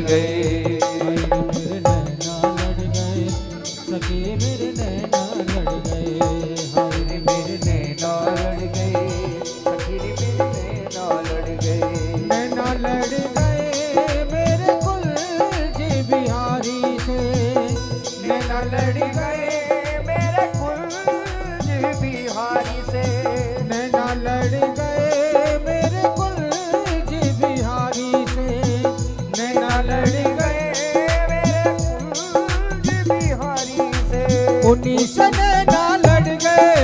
गए। मेरे नैना लड़ गए, सखी मेरे नैना लड़ गए। हाय रे मेरे नैना लड़ गए, सखी रे मेरे नैना लड़ गए। नैना लड़ गए मेरे कुलजी बिहारी से। नैना लड़ गए मेरे कुलजी बिहारी से। नैना लड़ गए मेरे कुलजी बिहारी से। नैना लड़ गए मेरे कुलजी बिहारी से। 19 नैना लड़ गए,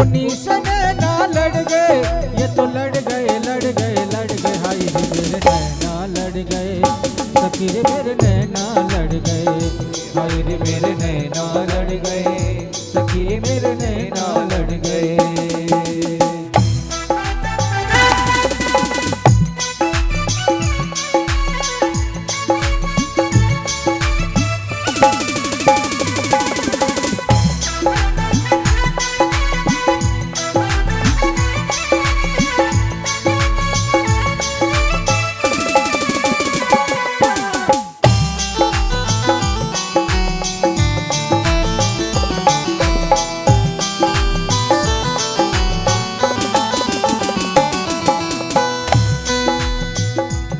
19 नैना लड़ गए। ये तो लड़ गए लड़ गए लड़ गए। हाय रे मेरे नैना लड़ गए, सखी रे मेरे नैना लड़ गए। हाय रे मेरे नैना लड़ गए, सखी मेरे नैना लड़ गए।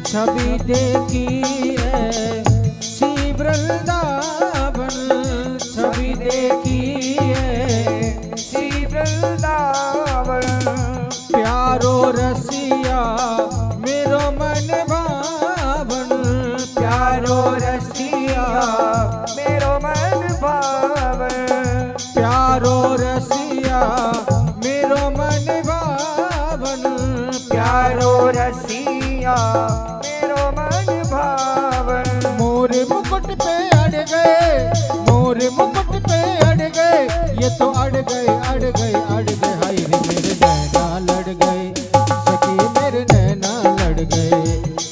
छवि देखी है सी वृंदावन। छवि देखी है सी वृंदावन। प्यारो रसिया मेरो मन भावन। प्यारो रसिया मेरो मन भावन। प्यारो रसिया मेरो मन भावन। प्यारो रसिया मेरो मन भावन। मोर मुकुट पे अड़ गए, मोर मुकुट पे अड़ गए। ये तो अड़ गए अड़ गए अड़ गए। हाय रे मेरे नैना लड़ गए, सखी मेरे नैना लड़ गए।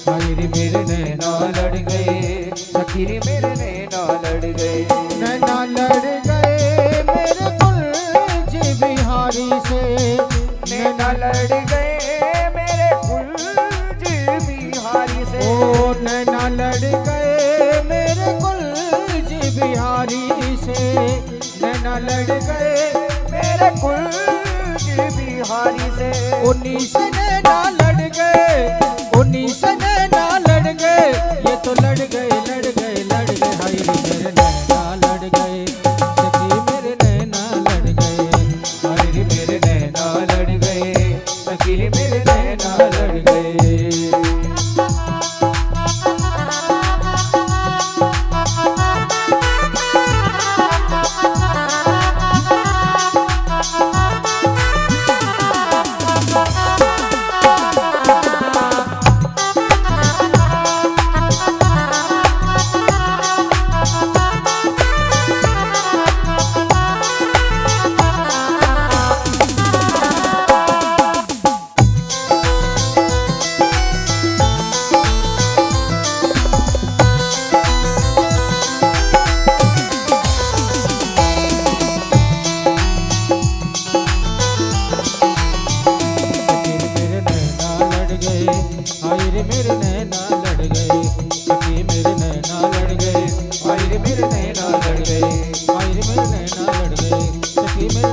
हाय रे मेरे नैना लड़ गए, सखी रे मेरे नैना लड़ गए। नैना लड़ गए मेरे कुलजी बिहारी से। नैना लड़ गए मेरे कुलजी बिहारी से। ओ नैना लड़ गए मेरे कुलजी बिहारी से। नैना लड़ गए मेरे कुलजी बिहारी से। 19 नैना लड़ गए, 19 नैना लड़ गए। ये तो लड़ गए लड़ गए लड़ गए। हाय रे मेरे नैना लड़ गए, सखी मेरे नैना लड़ गए। हाय रे मेरे नैना लड़ गए, सखी रे मेरे नैना लड़ गए। हाय रे मेरे नैना लड़ गए, सखी मेरे नैना लड़ गए। हाय रे मेरे नैना लड़ गए, हाय रे मेरे नैना लड़ गए, सखी मेरे